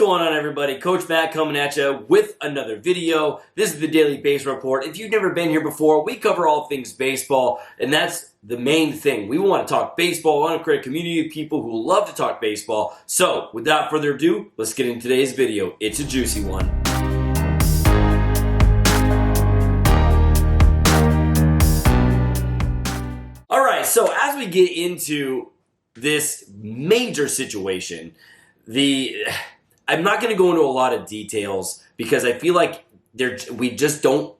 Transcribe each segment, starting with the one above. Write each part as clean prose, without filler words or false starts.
going on, everybody? Coach Matt coming at you with another video. This is the Daily Base Report. If you've never been here before, we cover all things baseball, and that's the main thing. We want to talk baseball. We want to create a community of people who love to talk baseball. So, without further ado, let's get into today's video. It's a juicy one. All right, so as we get into this major situation, I'm not going to go into a lot of details because I feel like we just don't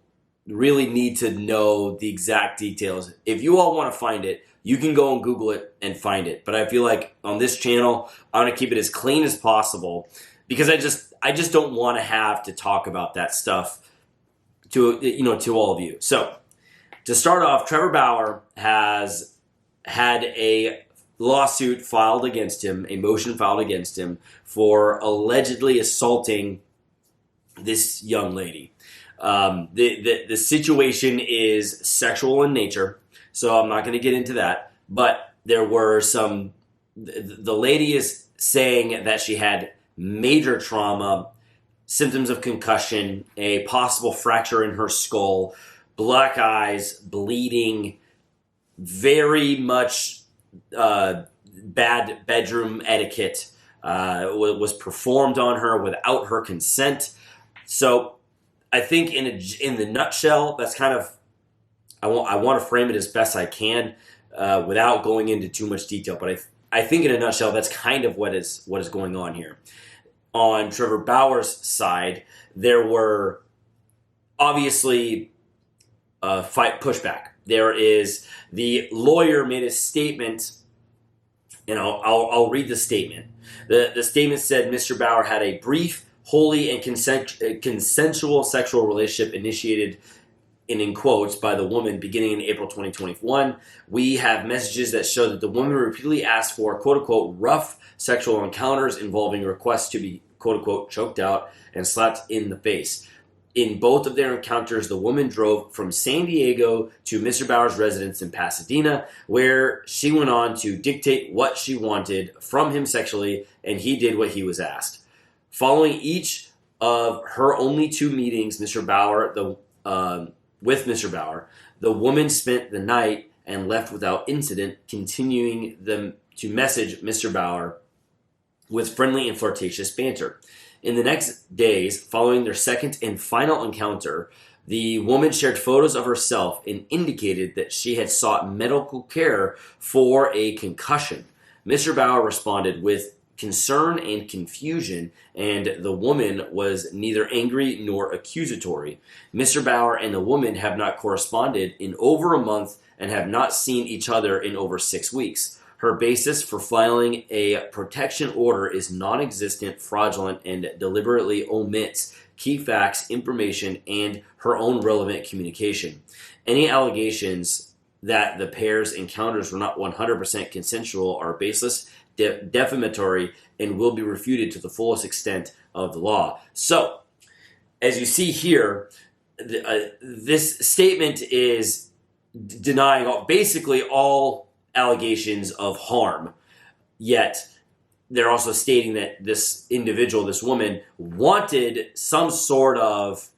really need to know the exact details. If you all want to find it, you can go and Google it and find it. But I feel like on this channel, I want to keep it as clean as possible because I just don't want to have to talk about that stuff to all of you. So to start off, Trevor Bauer has had a lawsuit filed against him, a motion filed against him for allegedly assaulting this young lady. The situation is sexual in nature, so I'm not going to get into that. But there were the lady is saying that she had major trauma, symptoms of concussion, a possible fracture in her skull, black eyes, bleeding, very much bad bedroom etiquette was performed on her without her consent. So I think in the nutshell, that's kind of I want to frame it as best I can without going into too much detail. But I think in a nutshell, that's kind of what is going on here. On Trevor Bauer's side, there were obviously pushback. There is the lawyer made a statement, and I'll read the statement. The statement said Mr. Bauer had a brief, holy, and consensual sexual relationship initiated, in quotes, by the woman beginning in April 2021. We have messages that show that the woman repeatedly asked for, quote-unquote, rough sexual encounters involving requests to be, quote-unquote, choked out and slapped in the face. In both of their encounters, the woman drove from San Diego to Mr. Bauer's residence in Pasadena, where she went on to dictate what she wanted from him sexually, and he did what he was asked. Following each of her only two meetings, with Mr. Bauer, the woman spent the night and left without incident, continuing to message Mr. Bauer with friendly and flirtatious banter. In the next days, following their second and final encounter, the woman shared photos of herself and indicated that she had sought medical care for a concussion. Mr. Bauer responded with concern and confusion, and the woman was neither angry nor accusatory. Mr. Bauer and the woman have not corresponded in over a month and have not seen each other in over 6 weeks. Her basis for filing a protection order is non-existent, fraudulent, and deliberately omits key facts, information, and her own relevant communication. Any allegations that the pair's encounters were not 100% consensual are baseless, defamatory, and will be refuted to the fullest extent of the law. So, as you see here, this statement is denying basically all allegations of harm, yet they're also stating that this individual, this woman, wanted some sort of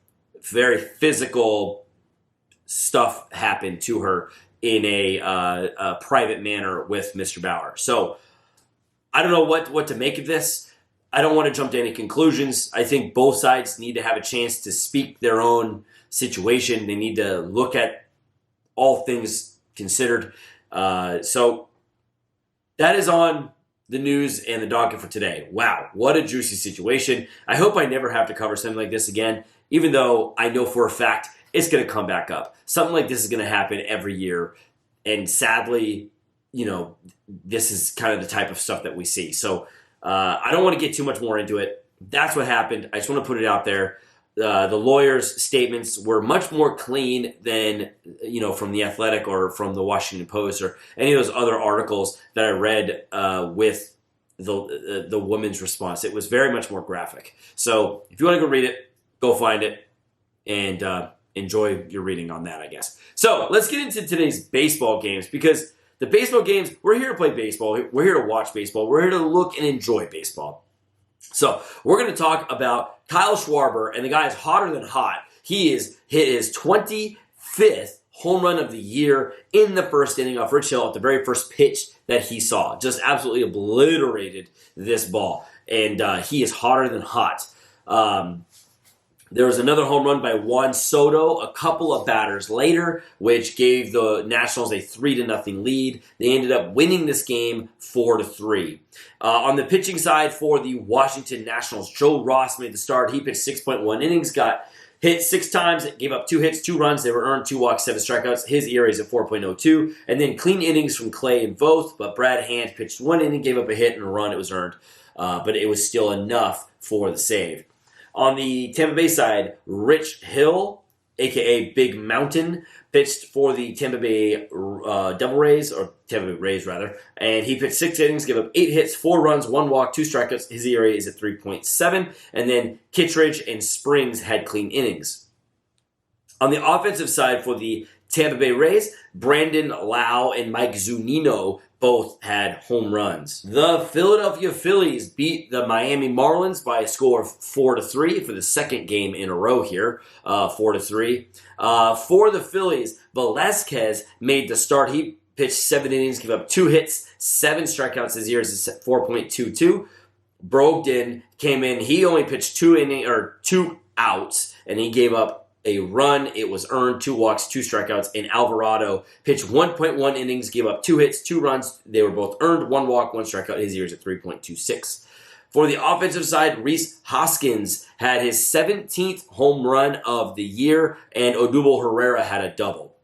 very physical stuff happen to her in a private manner with Mr. Bauer. So I don't know what to make of this. I don't want to jump to any conclusions. I think both sides need to have a chance to speak their own situation. They need to look at all things considered. So that is on the news and the docket for today. Wow, what a juicy situation. I hope I never have to cover something like this again, even though I know for a fact it's going to come back up. Something like this is going to happen every year. And sadly, this is kind of the type of stuff that we see. So I don't want to get too much more into it. That's what happened. I just want to put it out there. The lawyer's statements were much more clean than, from The Athletic or from the Washington Post or any of those other articles that I read with the woman's response. It was very much more graphic. So if you want to go read it, go find it and enjoy your reading on that, I guess. So let's get into today's baseball games because the baseball games, we're here to play baseball. We're here to watch baseball. We're here to look and enjoy baseball. So we're going to talk about Kyle Schwarber, and the guy is hotter than hot. He is hit his 25th home run of the year in the first inning off Rich Hill at the very first pitch that he saw. Just absolutely obliterated this ball, and he is hotter than hot. There was another home run by Juan Soto a couple of batters later, which gave the Nationals a 3-0 lead. They ended up winning this game 4-3. On the pitching side for the Washington Nationals, Joe Ross made the start. He pitched 6.1 innings, got hit 6 times, gave up 2 hits, 2 runs. They were earned 2 walks, 7 strikeouts. His ERA is at 4.02. And then clean innings from Clay and Voth, but Brad Hand pitched 1 inning, gave up a hit and a run. It was earned, but it was still enough for the save. On the Tampa Bay side, Rich Hill, a.k.a. Big Mountain, pitched for the Tampa Bay Devil Rays, or Tampa Bay Rays, rather, and he pitched 6 innings, gave up 8 hits, 4 runs, 1 walk, 2 strikeouts. His ERA is at 3.7, and then Kittredge and Springs had clean innings. On the offensive side for the Tampa Bay Rays, Brandon Lau and Mike Zunino both had home runs. The Philadelphia Phillies beat the Miami Marlins by a score of 4-3 for the second game in a row here, 4-3. For the Phillies, Velasquez made the start. He pitched 7 innings, gave up 2 hits, 7 strikeouts. His ERA is at 4.22. Brogdon came in. He only pitched 2 outs, and he gave up a run. It was earned, 2 walks, 2 strikeouts, and Alvarado pitched 1.1 innings, gave up 2 hits, 2 runs. They were both earned, 1 walk, 1 strikeout. His ERA is at 3.26. For the offensive side, Rhys Hoskins had his 17th home run of the year, and Odubel Herrera had a double.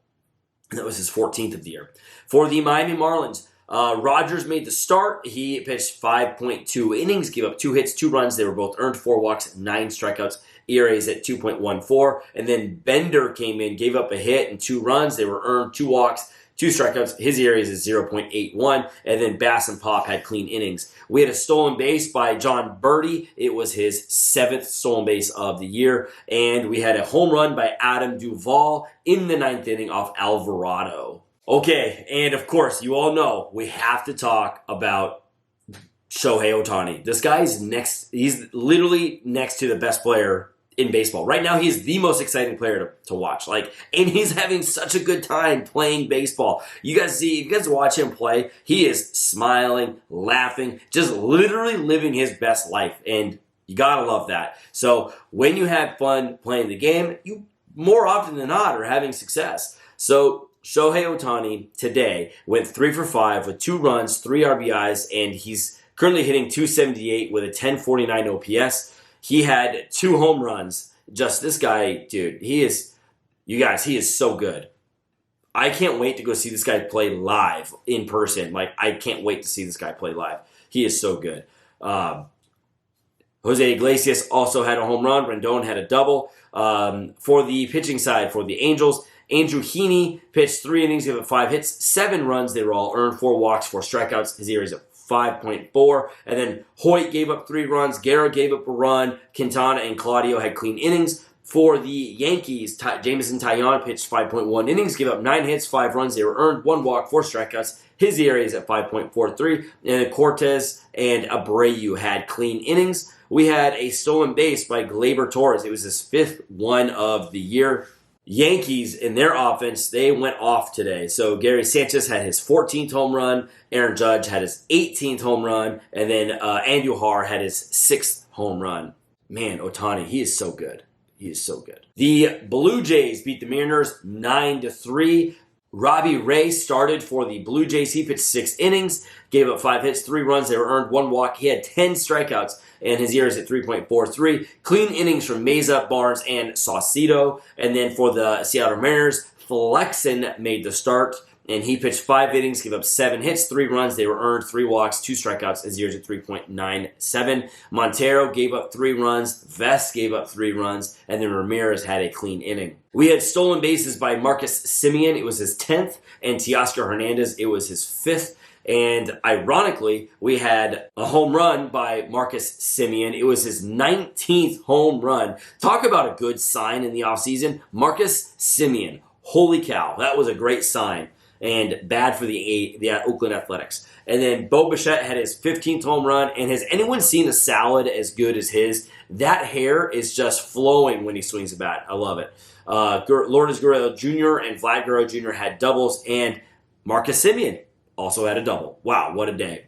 That was his 14th of the year. For the Miami Marlins, Rogers made the start. He pitched 5.2 innings, gave up 2 hits, 2 runs. They were both earned, 4 walks, 9 strikeouts. ERA is at 2.14. And then Bender came in, gave up a hit and 2 runs. They were earned, 2 walks, 2 strikeouts. His ERA is at 0.81. And then Bass and Pop had clean innings. We had a stolen base by John Birdie. It was his 7th stolen base of the year. And we had a home run by Adam Duvall in the 9th inning off Alvarado. Okay, and of course, you all know we have to talk about Shohei Ohtani. This guy's next. He's literally next to the best player in baseball. Right now, he's the most exciting player to watch. And he's having such a good time playing baseball. You guys see, if you guys watch him play, he is smiling, laughing, just literally living his best life. And you gotta love that. So when you have fun playing the game, you more often than not are having success. So Shohei Ohtani today went 3 for 5 with 2 runs, 3 RBIs, and he's currently hitting .278 with a 1049 OPS. He had 2 home runs. Just this guy, dude, he is so good. I can't wait to go see this guy play live in person. I can't wait to see this guy play live. He is so good. Jose Iglesias also had a home run. Rendon had a double. For the pitching side, for the Angels, Andrew Heaney pitched 3 innings, gave up 5 hits, 7 runs. They were all earned, 4 walks, 4 strikeouts. His ERA is at 5.4. And then Hoyt gave up 3 runs. Guerra gave up a run. Quintana and Claudio had clean innings. For the Yankees, Jameson Taillon pitched 5.1 innings, gave up 9 hits, 5 runs. They were earned, 1 walk, 4 strikeouts. His ERA is at 5.43. And then Cortez and Abreu had clean innings. We had a stolen base by Gleyber Torres. It was his 5th one of the year. Yankees, in their offense, they went off today. So Gary Sanchez had his 14th home run. Aaron Judge had his 18th home run. And then Andujar had his 6th home run. Man, Ohtani, he is so good. He is so good. The Blue Jays beat the Mariners 9-3. Robbie Ray started for the Blue Jays. He pitched 6 innings, gave up 5 hits, 3 runs. They were earned, 1 walk. He had 10 strikeouts, and his ERA is at 3.43. Clean innings from Meza, Barnes, and Saucedo. And then for the Seattle Mariners, Flexen made the start, and he pitched 5 innings, gave up 7 hits, 3 runs. They were earned, 3 walks, 2 strikeouts. His ERA is at 3.97. Montero gave up 3 runs. Vest gave up 3 runs. And then Ramirez had a clean inning. We had stolen bases by Marcus Semien. It was his 10th. And Teoscar Hernandez, it was his 5th. And ironically, we had a home run by Marcus Semien. It was his 19th home run. Talk about a good sign in the offseason. Marcus Semien. Holy cow, that was a great sign. and bad for the Oakland Athletics. And then Bo Bichette had his 15th home run. And has anyone seen a salad as good as his? That hair is just flowing when he swings the bat. I love it. Lourdes Gurriel Jr. and Vlad Guerrero Jr. had doubles, and Marcus Semien also had a double. Wow, what a day.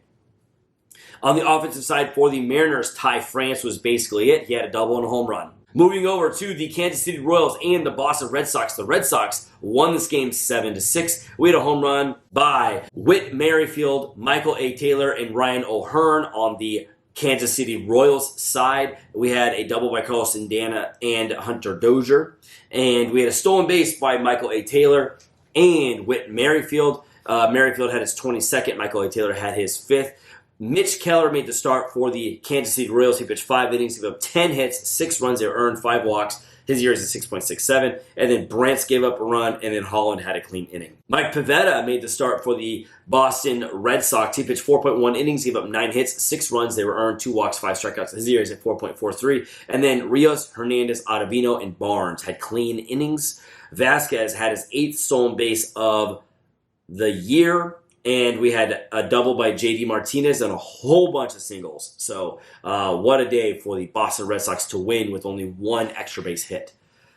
On the offensive side for the Mariners, Ty France was basically it. He had a double and a home run. Moving over to the Kansas City Royals and the Boston Red Sox. The Red Sox won this game 7-6. We had a home run by Whit Merrifield, Michael A. Taylor, and Ryan O'Hearn on the Kansas City Royals side. We had a double by Carlos Santana and Hunter Dozier. And we had a stolen base by Michael A. Taylor and Whit Merrifield. Merrifield had his 22nd. Michael A. Taylor had his 5th. Mitch Keller made the start for the Kansas City Royals. He pitched 5 innings, he gave up 10 hits, 6 runs. They earned 5 walks. His ERA is at 6.67. And then Brants gave up a run, and then Holland had a clean inning. Mike Pivetta made the start for the Boston Red Sox. He pitched 4.1 innings, gave up 9 hits, 6 runs. They were earned, 2 walks, 5 strikeouts. His ERA is at 4.43. And then Rios, Hernandez, Ottavino, and Barnes had clean innings. Vasquez had his 8th stolen base of the year. And we had a double by J.D. Martinez and a whole bunch of singles. So what a day for the Boston Red Sox to win with only 1 extra base hit.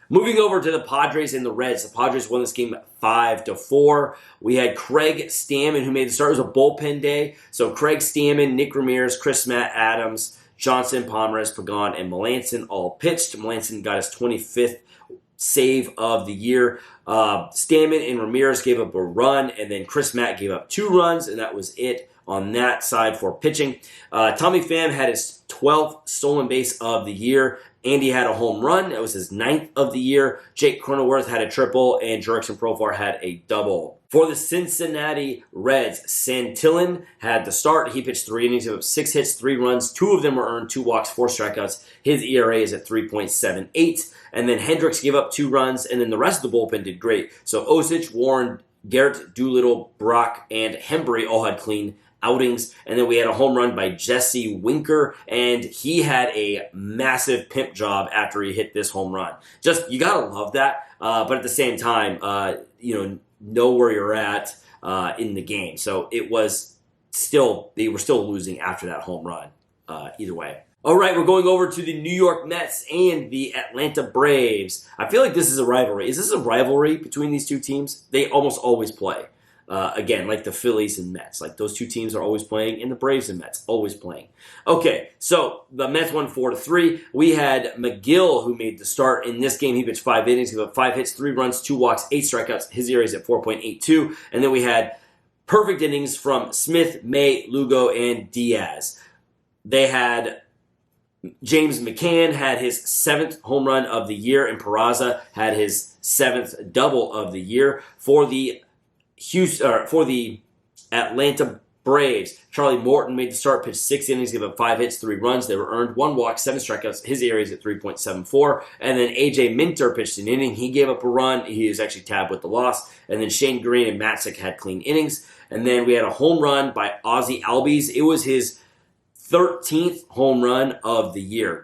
Moving over to the Padres and the Reds. The Padres won this game 5-4. We had Craig Stammen who made the start. It was a bullpen day. So Craig Stammen, Nick Ramirez, Chris Matt Adams, Johnson, Pomeranz, Pagan, and Melanson all pitched. Melanson got his 25th save of the year. Stammen and Ramirez gave up a run, and then Chris Matt gave up 2 runs, and that was it on that side for pitching. Tommy Pham had his 12th stolen base of the year. Andy had a home run. That was his 9th of the year. Jake Cronenworth had a triple, and Jurickson Profar had a double. For the Cincinnati Reds, Santillan had the start. He pitched 3 innings, gave up 6 hits, 3 runs. 2 of them were earned, 2 walks, 4 strikeouts. His ERA is at 3.78. And then Hendricks gave up 2 runs, and then the rest of the bullpen did great. So Osich, Warren, Garrett, Doolittle, Brock, and Hembree all had clean outings. And then we had a home run by Jesse Winker, and he had a massive pimp job after he hit this home run. Just, you gotta love that. But at the same time, know where you're at in the game. So it was still, they were still losing after that home run either way. All right, we're going over to the New York Mets and the Atlanta Braves. I feel like this is a rivalry. Is this a rivalry between these two teams? They almost always play. Again, like the Phillies and Mets. Like those two teams are always playing, and the Braves and Mets always playing. Okay, so the Mets won 4-3. We had McGill who made the start in this game. He pitched 5 innings, he got 5 hits, 3 runs, 2 walks, 8 strikeouts. His ERA is at 4.82. And then we had perfect innings from Smith, May, Lugo, and Diaz. They had James McCann had his 7th home run of the year, and Peraza had his 7th double of the year. For the Atlanta Braves, Charlie Morton made the start, pitched 6 innings, gave up 5 hits, 3 runs. They were earned, 1 walk, 7 strikeouts. His ERA is at 3.74. And then A.J. Minter pitched an inning. He gave up a run. He was actually tabbed with the loss. And then Shane Green and Matzik had clean innings. And then we had a home run by Ozzie Albies. It was his 13th home run of the year.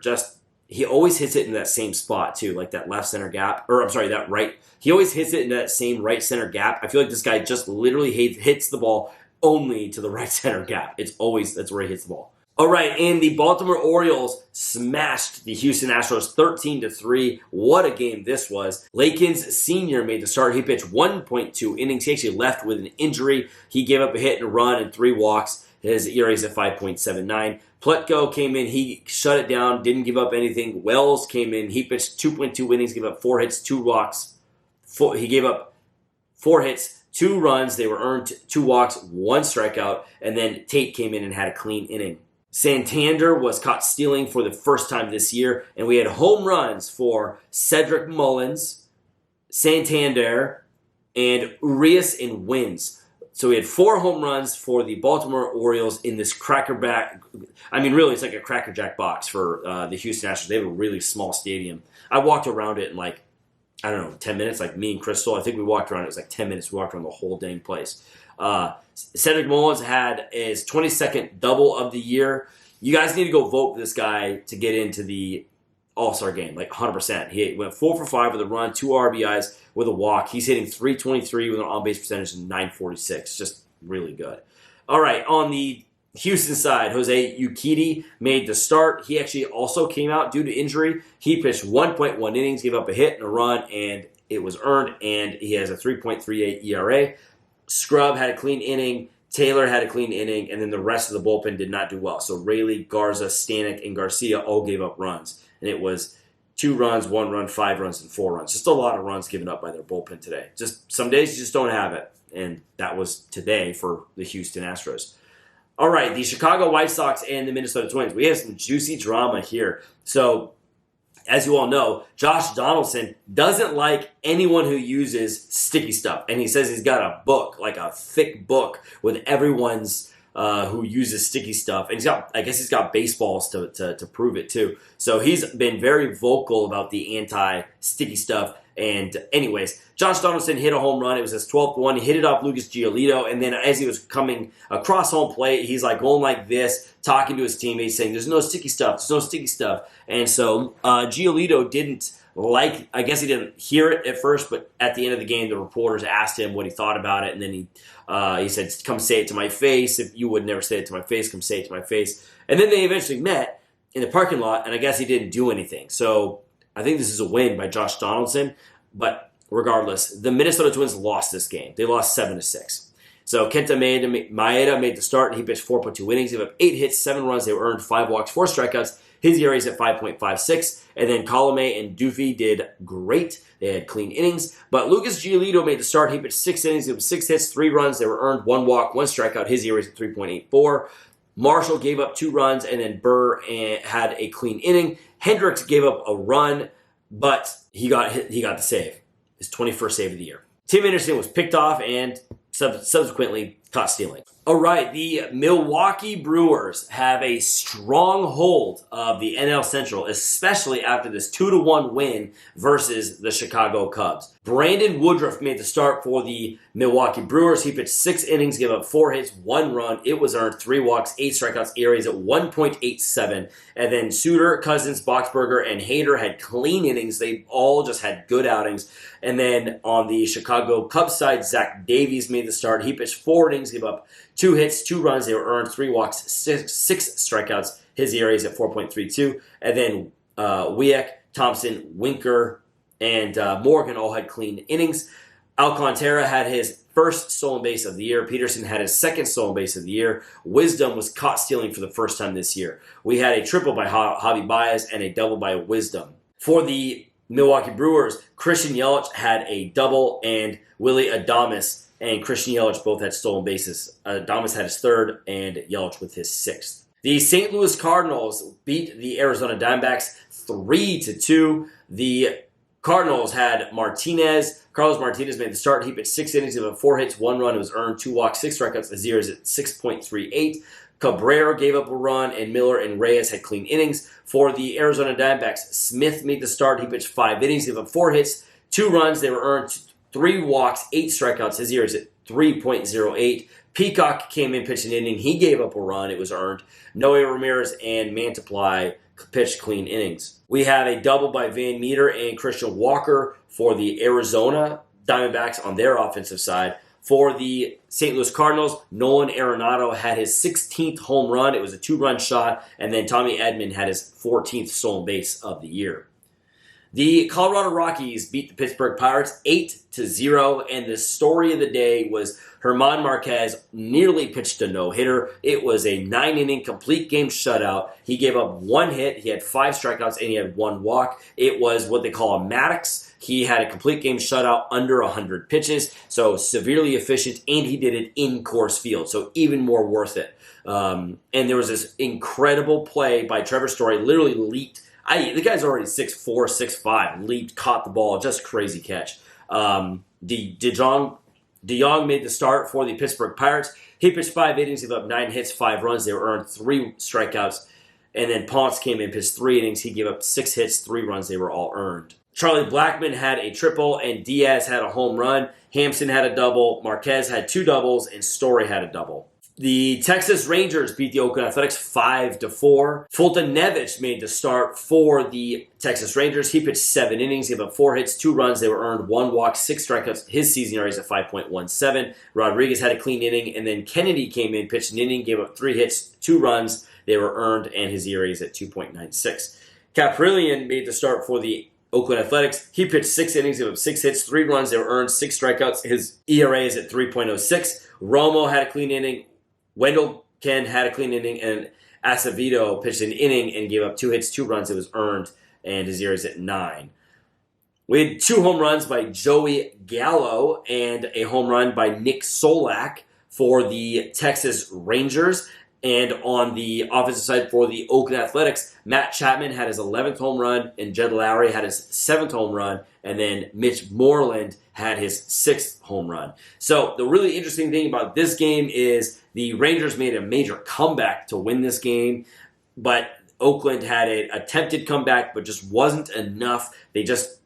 He always hits it in that same spot too, like that left center gap, that right. He always hits it in that same right center gap. I feel like this guy just literally hits the ball only to the right center gap. That's where he hits the ball. All right, and the Baltimore Orioles smashed the Houston Astros 13-3. What a game this was. Lakins Sr. made the start. He pitched 1.2 innings. He actually left with an injury. He gave up a hit and a run and 3 walks. His ERA is at 5.79. Plutko came in. He shut it down, didn't give up anything. Wells came in. He pitched 2.2 innings, gave up 4 hits, 2 walks. He gave up 4 hits, 2 runs. They were earned 2 walks, 1 strikeout. And then Tate came in and had a clean inning. Santander was caught stealing for the first time this year. And we had home runs for Cedric Mullins, Santander, and Urias and Wins. So we had 4 home runs for the Baltimore Orioles in this crackerback. I mean, really, it's like a crackerjack box for the Houston Astros. They have a really small stadium. I walked around it in 10 minutes, like me and Crystal. I think we walked around, it was like 10 minutes. We walked around the whole dang place. Cedric Mullins had his 22nd double of the year. You guys need to go vote for this guy to get into the all-star game, like 100%. He went 4 for 5 with a run, 2 RBIs with a walk. He's hitting .323 with an on-base percentage of .946. Just really good. All right, on the Houston side, Jose Urquidy made the start. He actually also came out due to injury. He pitched 1.1 innings, gave up a hit and a run, and it was earned, and he has a 3.38 ERA. Scrub had a clean inning. Taylor had a clean inning, and then the rest of the bullpen did not do well. So Raley, Garza, Stanek, and Garcia all gave up runs. And it was 2 runs, 1 run, 5 runs, and 4 runs. Just a lot of runs given up by their bullpen today. Just some days you just don't have it. And that was today for the Houston Astros. All right, the Chicago White Sox and the Minnesota Twins. We have some juicy drama here. So, as you all know, Josh Donaldson doesn't like anyone who uses sticky stuff. And he says he's got a book, like a thick book, with everyone's who uses sticky stuff. And I guess he's got baseballs to prove it too. So he's been very vocal about the anti-sticky stuff. And anyways, Josh Donaldson hit a home run. It was his 12th one. He hit it off Lucas Giolito. And then as he was coming across home plate, he's like going like this, talking to his teammates, saying, there's no sticky stuff. There's no sticky stuff. And so Giolito didn't I guess he didn't hear it at first, but at the end of the game, the reporters asked him what he thought about it. And then he said, come say it to my face. If you would never say it to my face, come say it to my face. And then they eventually met in the parking lot, and I guess he didn't do anything. So I think this is a win by Josh Donaldson. But regardless, the Minnesota Twins lost this game. They lost 7-6. So Kenta Maeda made the start, and he pitched 4.2 innings. He gave up 8 hits, 7 runs. They were earned 5 walks, 4 strikeouts. His ERA is at 5.56. And then Colomé and Doofy did great. They had clean innings. But Lucas Giolito made the start. He pitched 6 innings. He gave up 6 hits, 3 runs. They were earned 1 walk, 1 strikeout. His ERA is at 3.84. Marshall gave up 2 runs, and then Burr had a clean inning. Hendricks gave up a run, but he got the save. His 21st save of the year. Tim Anderson was picked off and subsequently caught stealing. All right, the Milwaukee Brewers have a strong hold of the NL Central, especially after this 2-1 win versus the Chicago Cubs. Brandon Woodruff made the start for the Milwaukee Brewers. He pitched 6 innings, gave up 4 hits, 1 run. It was earned 3 walks, 8 strikeouts, ERAs at 1.87. And then Suter, Cousins, Boxberger, and Hader had clean innings. They all just had good outings. And then on the Chicago Cubs side, Zach Davies made the start. He pitched 4 innings, gave up 2 hits, 2 runs. They were earned 3 walks, 6 strikeouts. His ERA is at 4.32. And then Wieck, Thompson, Winker, and Morgan all had clean innings. Alcantara had his first stolen base of the year. Peterson had his second stolen base of the year. Wisdom was caught stealing for the first time this year. We had a triple by Javi Baez and a double by Wisdom. For the Milwaukee Brewers, Christian Yelich had a double, and Willie Adames and Christian Yelich both had stolen bases. Adames had his 3rd, and Yelich with his 6th. The St. Louis Cardinals beat the Arizona Diamondbacks 3-2. The Cardinals had Carlos Martinez made the start. He pitched 6 innings, gave up 4 hits, 1 run. It was earned 2 walks, 6 strikeouts. The ERA is at 6.38. Cabrera gave up a run, and Miller and Reyes had clean innings. For the Arizona Diamondbacks, Smith made the start. He pitched 5 innings, gave up 4 hits, 2 runs. They were earned 3 walks, 8 strikeouts. His ERA is at 3.08. Peacock came in, pitched an inning. He gave up a run. It was earned. Noe Ramirez and Mantiply pitched clean innings. We have a double by Van Meter and Christian Walker for the Arizona Diamondbacks on their offensive side. For the St. Louis Cardinals, Nolan Arenado had his 16th home run. It was a 2-run shot. And then Tommy Edman had his 14th stolen base of the year. The Colorado Rockies beat the Pittsburgh Pirates 8-0, and the story of the day was German Marquez nearly pitched a no-hitter. It was a 9-inning complete game shutout. He gave up 1 hit, he had 5 strikeouts, and he had 1 walk. It was what they call a Maddox. He had a complete game shutout under 100 pitches, so severely efficient, and he did it in Coors Field, so even more worth it. And there was this incredible play by Trevor Story, literally leaped. The guy's already 6'4", 6'5", leaped, caught the ball, just crazy catch. De Jong made the start for the Pittsburgh Pirates. He pitched 5 innings, gave up 9 hits, 5 runs. They were earned 3 strikeouts. And then Ponce came in, pitched 3 innings. He gave up 6 hits, 3 runs. They were all earned. Charlie Blackmon had a triple, and Diaz had a home run. Hampson had a double. Marquez had 2 doubles, and Story had a double. The Texas Rangers beat the Oakland Athletics 5-4. Fulton Nevich made the start for the Texas Rangers. He pitched 7 innings, gave up 4 hits, 2 runs. They were earned, 1 walk, 6 strikeouts. His season ERA is at 5.17. Rodriguez had a clean inning, and then Kennedy came in, pitched an inning, gave up 3 hits, 2 runs. They were earned, and his ERA is at 2.96. Caprillion made the start for the Oakland Athletics. He pitched 6 innings, gave up 6 hits, 3 runs. They were earned, 6 strikeouts. His ERA is at 3.06. Romo had a clean inning. Wendell Ken had a clean inning, and Acevedo pitched an inning and gave up 2 hits, 2 runs. It was earned, and his ERA is at 9. We had 2 home runs by Joey Gallo and a home run by Nick Solak for the Texas Rangers. And on the offensive side for the Oakland Athletics, Matt Chapman had his 11th home run, and Jed Lowry had his 7th home run, and then Mitch Moreland had his 6th home run. So the really interesting thing about this game is the Rangers made a major comeback to win this game, but Oakland had an attempted comeback, but just wasn't enough. They just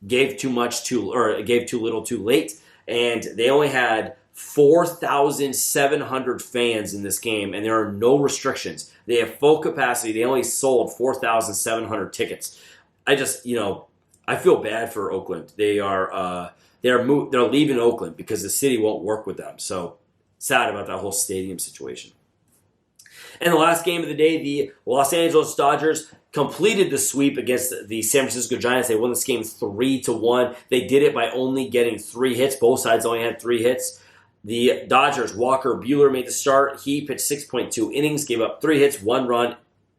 gave too little too late, and they only had 4,700 fans in this game, and there are no restrictions. They have full capacity. They only sold 4,700 tickets. I feel bad for Oakland. They're leaving Oakland because the city won't work with them. So sad about that whole stadium situation. And the last game of the day, the Los Angeles Dodgers completed the sweep against the San Francisco Giants. They won this game 3-1. They did it by only getting 3 hits. Both sides only had 3 hits. The Dodgers, Walker Buehler made the start. He pitched 6.2 innings, gave up 3 hits, 1 run.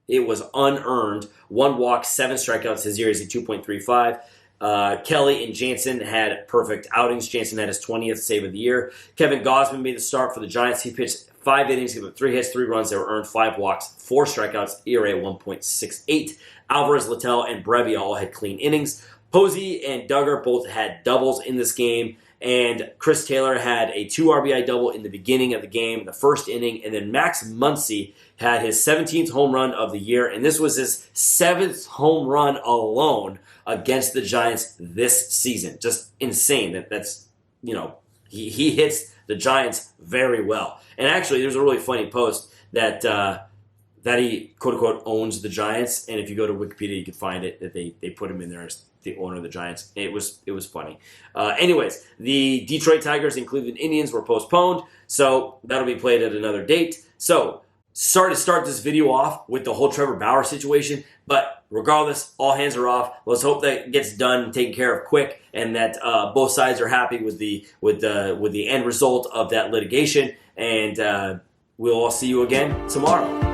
It was unearned. 1 walk, 7 strikeouts. His ERA is at 2.35. Kelly and Jansen had perfect outings. Jansen had his 20th save of the year. Kevin Gausman made the start for the Giants. He pitched 5 innings, gave up 3 hits, 3 runs. They were earned, 5 walks, 4 strikeouts, ERA at 1.68. Alvarez, Littell, and Brevia all had clean innings. Posey and Duggar both had doubles in this game. And Chris Taylor had a 2 RBI double in the beginning of the game, the first inning. And then Max Muncy had his 17th home run of the year. And this was his 7th home run alone against the Giants this season. Just insane. He hits the Giants very well. And actually, there's a really funny post that he, quote-unquote, owns the Giants. And if you go to Wikipedia, you can find it, that they put him in there as the owner of the Giants. It was funny. Anyways, the Detroit Tigers and Cleveland Indians were postponed, so that'll be played at another date. So, sorry to start this video off with the whole Trevor Bauer situation, but regardless, all hands are off. Let's hope that it gets done and taken care of quick, and that both sides are happy with the end result of that litigation. And we'll all see you again tomorrow.